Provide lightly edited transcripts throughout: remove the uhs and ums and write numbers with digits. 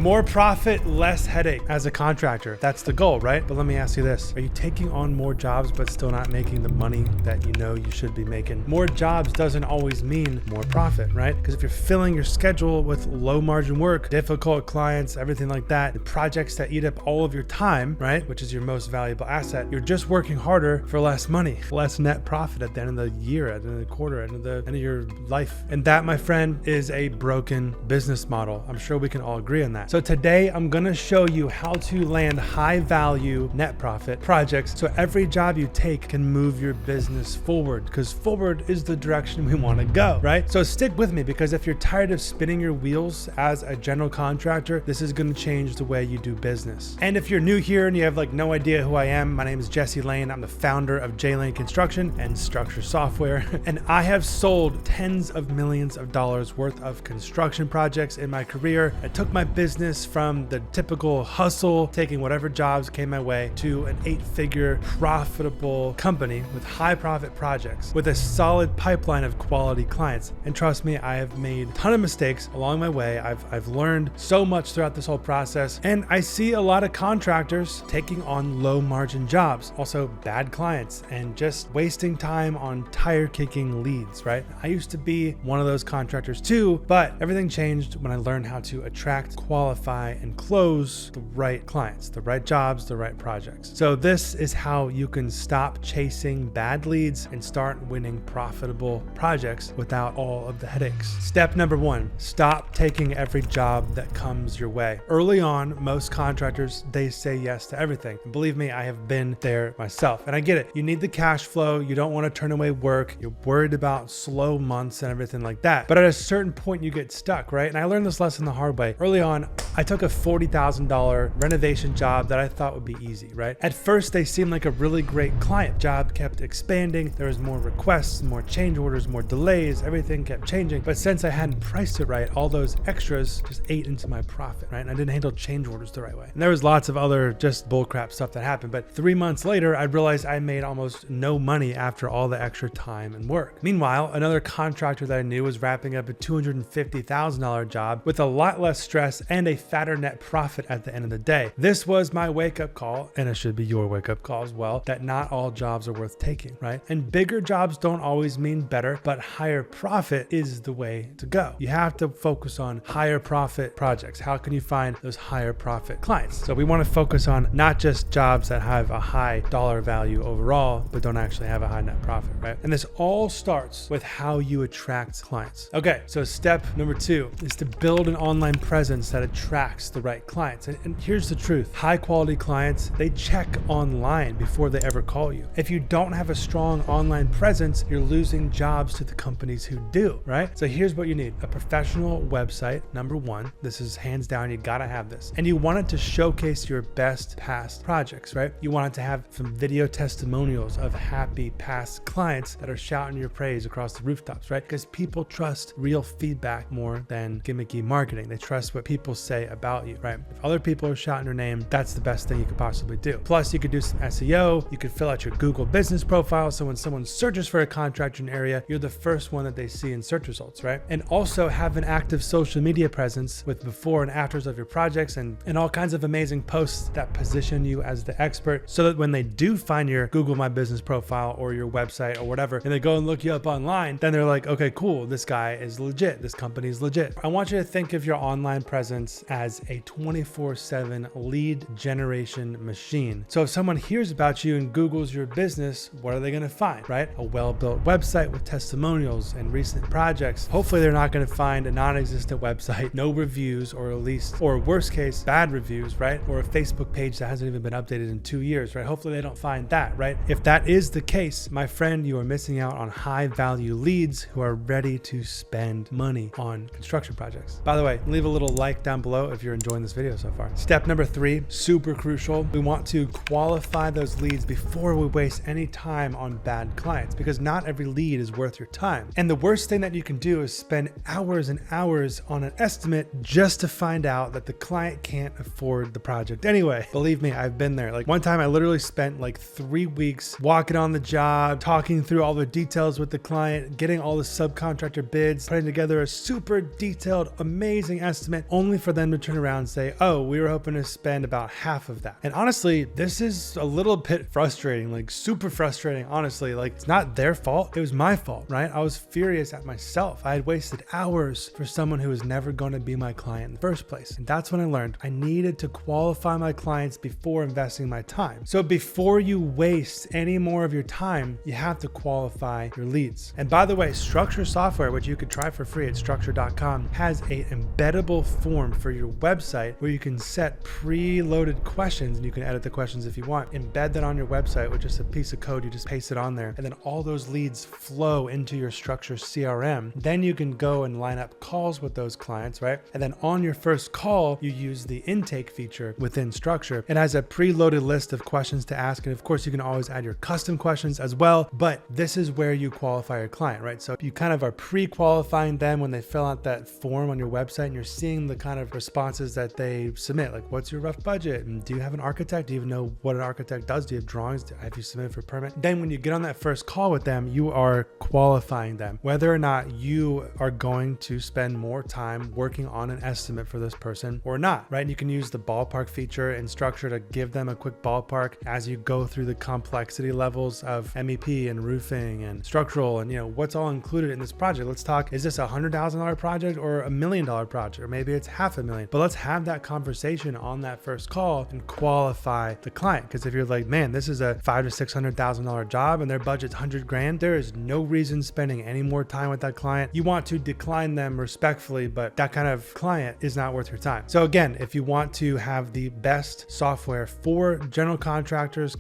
More profit, less headache as a contractor. That's the goal, right? But let me ask you this. Are you taking on more jobs but still not making the money that you know you should be making? More jobs doesn't always mean more profit, right? Because if you're filling your schedule with low margin work, difficult clients, everything like that, the projects that eat up all of your time, right? Which is your most valuable asset, you're just working harder for less money, less net profit at the end of the year, at the end of the quarter, at the end of your life. And that, my friend, is a broken business model. I'm sure we can all agree on that. So today I'm gonna show you how to land high value net profit projects so every job you take can move your business forward, because forward is the direction we wanna go, right? So stick with me, because if you're tired of spinning your wheels as a general contractor, this is gonna change the way you do business. And if you're new here and you have like no idea who I am, my name is Jesse Lane. I'm the founder of J-Lane Construction and Structure Software. And I have sold tens of millions of dollars worth of construction projects in my career. I took my business from the typical hustle, taking whatever jobs came my way, to an 8-figure profitable company with high profit projects with a solid pipeline of quality clients. And trust me, I have made a ton of mistakes along my way. I've learned so much throughout this whole process. And I see a lot of contractors taking on low margin jobs, also bad clients, and just wasting time on tire kicking leads, right? I used to be one of those contractors too, but everything changed when I learned how to attract, qualify, and close the right clients, the right jobs, the right projects. So this is how you can stop chasing bad leads and start winning profitable projects without all of the headaches. Step number 1, stop taking every job that comes your way. Early on, most contractors, they say yes to everything. And believe me, I have been there myself. And I get it. You need the cash flow. You don't want to turn away work. You're worried about slow months and everything like that. But at a certain point, you get stuck, right? And I learned this lesson the hard way. Early on, I took a $40,000 renovation job that I thought would be easy, right? At first, they seemed like a really great client. Job kept expanding. There was more requests, more change orders, more delays. Everything kept changing. But since I hadn't priced it right, all those extras just ate into my profit, right? And I didn't handle change orders the right way. And there was lots of other just bullcrap stuff that happened. But 3 months later, I realized I made almost no money after all the extra time and work. Meanwhile, another contractor that I knew was wrapping up a $250,000 job with a lot less stress and a fatter net profit at the end of the day. This was my wake-up call, and it should be your wake-up call as well, that not all jobs are worth taking, right? And bigger jobs don't always mean better, but higher profit is the way to go. You have to focus on higher profit projects. How can you find those higher profit clients? So we want to focus on not just jobs that have a high dollar value overall, but don't actually have a high net profit, right? And this all starts with how you attract clients. Okay, so step number 2 is to build an online presence that attracts the right clients. And here's the truth. High quality clients, they check online before they ever call you. If you don't have a strong online presence, you're losing jobs to the companies who do, right? So here's what you need. A professional website, number 1. This is hands down, you gotta have this. And you want it to showcase your best past projects, right? You want it to have some video testimonials of happy past clients that are shouting your praise across the rooftops, right? Because people trust real feedback more than gimmicky marketing. They trust what people say about you, right? If other people are shouting your name, that's the best thing you could possibly do. Plus, you could do some SEO. You could fill out your Google business profile, so when someone searches for a contractor in an area, you're the first one that they see in search results, right? And also have an active social media presence with before and afters of your projects and all kinds of amazing posts that position you as the expert, so that when they do find your Google My Business profile or your website or whatever, and they go and look you up online, then they're like, okay, cool, this guy is legit. This company is legit. I want you to think of your online presence as a 24/7 lead generation machine. So if someone hears about you and Googles your business, what are they going to find, right? A well-built website with testimonials and recent projects. Hopefully they're not going to find a non-existent website, no reviews, or at least, or worst case, bad reviews, right? Or a Facebook page that hasn't even been updated in 2 years, right? Hopefully they don't find that, right? If that is the case, my friend, you are missing out on high value leads who are ready to spend money on construction projects. By the way, leave a little like down below if you're enjoying this video so far. Step number 3, super crucial. We want to qualify those leads before we waste any time on bad clients, because not every lead is worth your time. And the worst thing that you can do is spend hours and hours on an estimate just to find out that the client can't afford the project anyway. Believe me, I've been there. Like one time I literally spent like 3 weeks walking on the job, talking through all the details with the client, getting all the subcontractor bids, putting together a super detailed, amazing estimate, only for for them to turn around and say, oh, we were hoping to spend about half of that. And honestly, this is a little bit frustrating, like super frustrating, honestly. Like, it's not their fault. It was my fault, right? I was furious at myself. I had wasted hours for someone who was never going to be my client in the first place. And that's when I learned I needed to qualify my clients before investing my time. So before you waste any more of your time, you have to qualify your leads. And by the way, Structure software, which you could try for free at structure.com, has an embeddable form for your website where you can set preloaded questions, and you can edit the questions if you want. Embed that on your website with just a piece of code. You just paste it on there, and then all those leads flow into your Structure CRM. Then you can go and line up calls with those clients, right? And then on your first call, you use the intake feature within Structure. It has a preloaded list of questions to ask, and of course, you can always add your custom questions as well. But this is where you qualify your client, right? So you kind of are pre-qualifying them when they fill out that form on your website, and you're seeing the kind of responses that they submit. Like, what's your rough budget? And do you have an architect? Do you even know what an architect does? Do you have drawings? Have you submitted for permit? Then when you get on that first call with them, you are qualifying them, whether or not you are going to spend more time working on an estimate for this person or not, right? And you can use the ballpark feature in Structure to give them a quick ballpark as you go through the complexity levels of MEP and roofing and structural and, what's all included in this project. Let's talk, is this a $100,000 project or $1 million project? Or maybe it's $500,000. But let's have that conversation on that first call and qualify the client. Because if you're like, man, this is a $500,000 to $600,000 job and their budget's $100,000, there is no reason spending any more time with that client. You want to decline them respectfully, but that kind of client is not worth your time. So again, if you want to have the best software for general contractors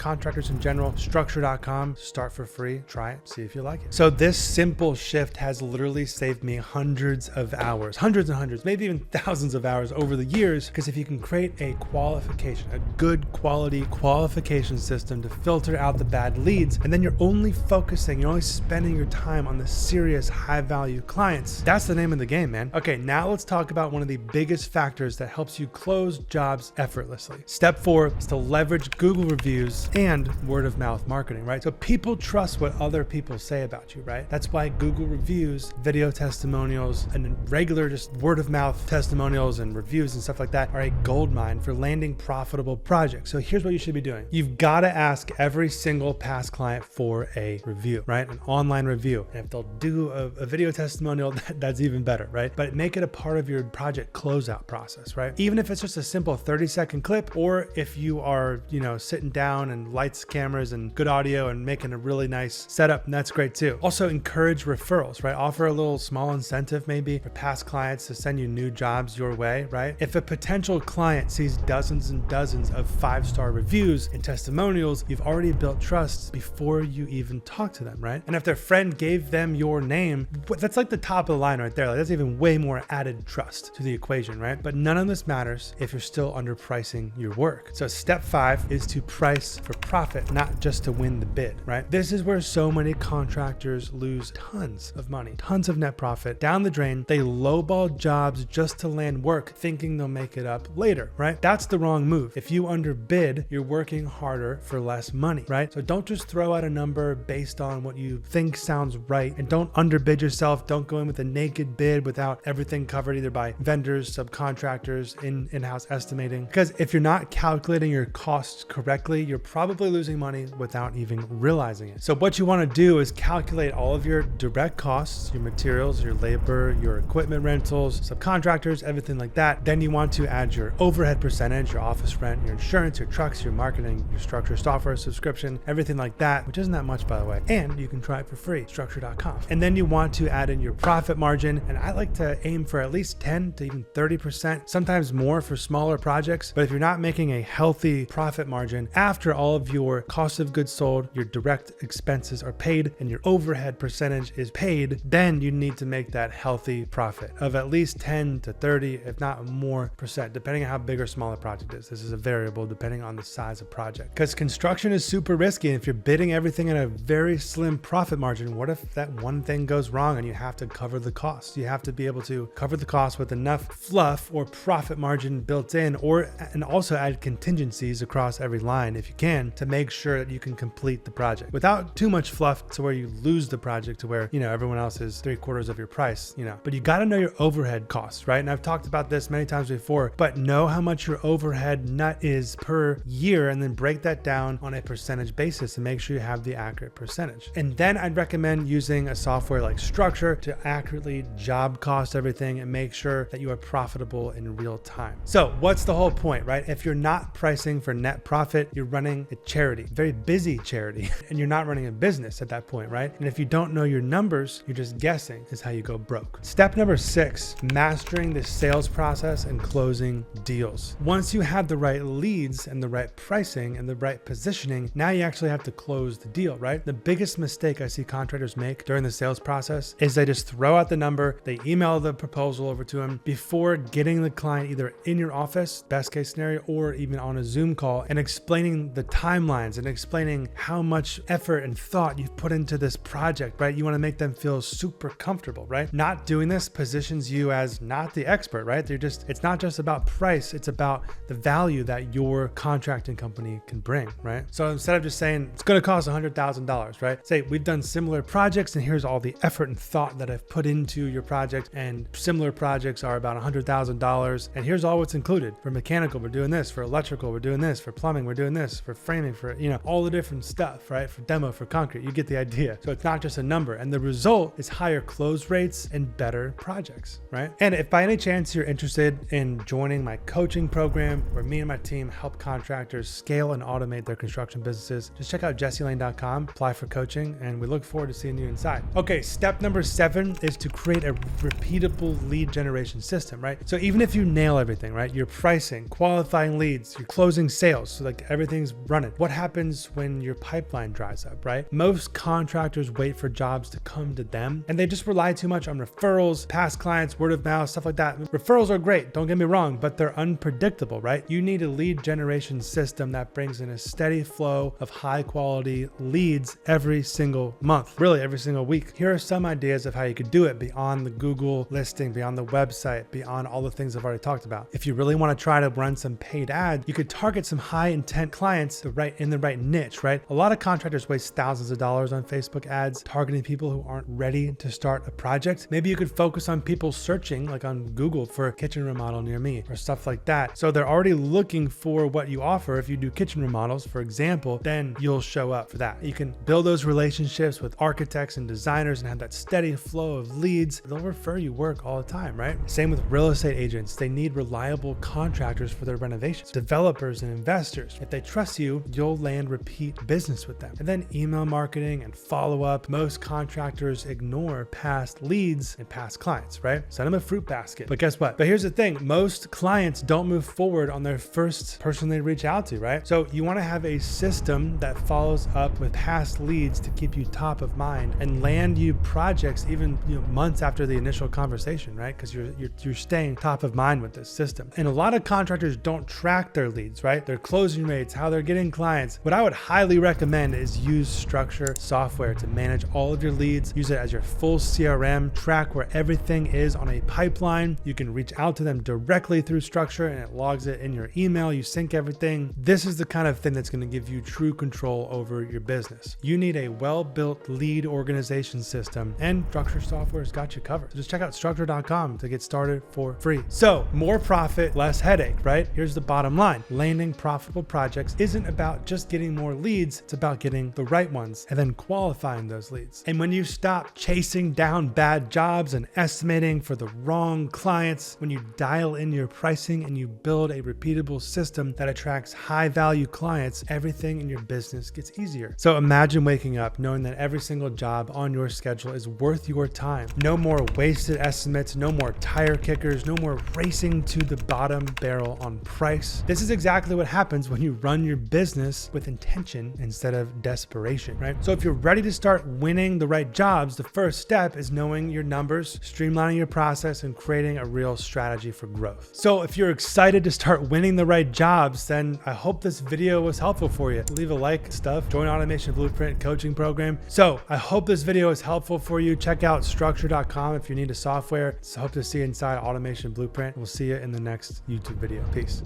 in general, structure.com, start for free, try it, see if you like it. So this simple shift has literally saved me hundreds of hours, hundreds and hundreds, maybe even thousands of hours over the years. Because if you can create a qualification, a good quality qualification system to filter out the bad leads, and then you're only spending your time on the serious high value clients, that's the name of the game, man. Okay, now let's talk about one of the biggest factors that helps you close jobs effortlessly. Step 4 is to leverage Google reviews and word of mouth marketing, right? So people trust what other people say about you, right? That's why Google reviews, video testimonials, and regular just word of mouth testimonials and reviews and stuff like that are a gold mine for landing profitable projects. So here's what you should be doing. You've got to ask every single past client for a review, right? An online review. And if they'll do a video testimonial, that's even better, right? But make it a part of your project closeout process, right? Even if it's just a simple 30-second clip, or if you are, sitting down and lights, cameras, and good audio and making a really nice setup, and that's great too. Also encourage referrals, right? Offer a little small incentive maybe for past clients to send you new jobs your way, right? If a potential client sees dozens and dozens of 5-star reviews and testimonials, you've already built trust before you even talk to them, right? And if their friend gave them your name, that's like the top of the line right there. Like, that's even way more added trust to the equation, right? But none of this matters if you're still underpricing your work. So step 5 is to price for profit, not just to win the bid, right? This is where so many contractors lose tons of money, tons of net profit down the drain. They lowball jobs just to land work, thinking they'll make it up later, right? That's the wrong move. If you underbid, you're working harder for less money, right? So don't just throw out a number based on what you think sounds right, and don't underbid yourself. Don't go in with a naked bid without everything covered either by vendors, subcontractors, in-house estimating. Because if you're not calculating your costs correctly, you're probably losing money without even realizing it. So what you want to do is calculate all of your direct costs, your materials, your labor, your equipment rentals, subcontractors, everything like that. Then you want to add your overhead percentage, your office rent, your insurance, your trucks, your marketing, your Structure software subscription, everything like that, which isn't that much, by the way. And you can try it for free, structure.com. And then you want to add in your profit margin. And I like to aim for at least 10 to even 30%, sometimes more for smaller projects. But if you're not making a healthy profit margin after all of your cost of goods sold, your direct expenses are paid, and your overhead percentage is paid, then you need to make that healthy profit of at least 10 to 30, if not more percent, depending on how big or small the project is. This is a variable depending on the size of project. Because construction is super risky. And if you're bidding everything at a very slim profit margin, what if that one thing goes wrong and you have to cover the cost? You have to be able to cover the cost with enough fluff or profit margin built in, and also add contingencies across every line if you can, to make sure that you can complete the project without too much fluff to where you lose the project to where, everyone else is 3/4 of your price, But you got to know your overhead costs, right? And I've talked about about this many times before, but know how much your overhead nut is per year and then break that down on a percentage basis and make sure you have the accurate percentage. And then I'd recommend using a software like Structure to accurately job cost everything and make sure that you are profitable in real time. So what's the whole point, right? If you're not pricing for net profit, you're running a charity, very busy charity, and you're not running a business at that point, right? And if you don't know your numbers, you're just guessing is how you go broke. Step number 6, mastering the sales process and closing deals. Once you have the right leads and the right pricing and the right positioning, now you actually have to close the deal, right? The biggest mistake I see contractors make during the sales process is they just throw out the number, they email the proposal over to them before getting the client either in your office, best case scenario, or even on a Zoom call and explaining the timelines and explaining how much effort and thought you've put into this project, right? You want to make them feel super comfortable, right? Not doing this positions you as not the expert, right? It's not just about price, it's about the value that your contracting company can bring, right? So instead of just saying it's going to cost $100,000, right? Say we've done similar projects and here's all the effort and thought that I've put into your project, and similar projects are about $100,000, and here's all what's included. For mechanical, we're doing this. For electrical, we're doing this. For plumbing, we're doing this. For framing, for all the different stuff, right? For demo, for concrete, you get the idea. So it's not just a number, and the result is higher close rates and better projects, right? And if by any chance you're interested in joining my coaching program where me and my team help contractors scale and automate their construction businesses, just check out jesselane.com, apply for coaching, and we look forward to seeing you inside. Okay, step number 7 is to create a repeatable lead generation system, right? So even if you nail everything, right? Your pricing, qualifying leads, you're closing sales, so like everything's running. What happens when your pipeline dries up, right? Most contractors wait for jobs to come to them and they just rely too much on referrals, past clients, word of mouth, stuff like that. Referrals are great, don't get me wrong, but they're unpredictable, right? You need a lead generation system that brings in a steady flow of high quality leads every single month, really every single week. Here are some ideas of how you could do it beyond the Google listing, beyond the website, beyond all the things I've already talked about. If you really want to try to run some paid ads, you could target some high intent clients in the right niche, right? A lot of contractors waste thousands of dollars on Facebook ads targeting people who aren't ready to start a project. Maybe you could focus on people searching like on Google for kitchen remodel near me or stuff like that. So they're already looking for what you offer. If you do kitchen remodels, for example, then you'll show up for that. You can build those relationships with architects and designers and have that steady flow of leads. They'll refer you work all the time, right? Same with real estate agents. They need reliable contractors for their renovations. Developers and investors. If they trust you, you'll land repeat business with them. And then email marketing and follow up. Most contractors ignore past leads and past clients, right? Send them a fruit basket. But guess what? But here's the thing. Most clients don't move forward on their first person they reach out to, right? So you want to have a system that follows up with past leads to keep you top of mind and land you projects even months after the initial conversation, right? Because you're staying top of mind with this system. And a lot of contractors don't track their leads, right? Their closing rates, how they're getting clients. What I would highly recommend is use Structure software to manage all of your leads. Use it as your full CRM, track where everything is on a pipeline. You can reach out to them directly through Structure and it logs it in your email. You sync everything. This is the kind of thing that's going to give you true control over your business. You need a well-built lead organization system, and Structure software has got you covered. So just check out structure.com to get started for free. So more profit, less headache, right? Here's the bottom line. Landing profitable projects isn't about just getting more leads. It's about getting the right ones and then qualifying those leads. And when you stop chasing down bad jobs and estimating for the wrong clients, when you dial in your pricing and you build a repeatable system that attracts high value clients, everything in your business gets easier. So imagine waking up knowing that every single job on your schedule is worth your time. No more wasted estimates, no more tire kickers, no more racing to the bottom barrel on price. This is exactly what happens when you run your business with intention instead of desperation, right? So if you're ready to start winning the right jobs, the first step is knowing your numbers, streamlining your process, and creating a real strategy for growth. So if you're excited to start winning the right jobs, then I hope this video was helpful for you. Leave a like, stuff, join Automation Blueprint coaching program. So I hope this video is helpful for you. Check out structure.com if you need a software. So hope to see you inside Automation Blueprint. We'll see you in the next YouTube video. Peace.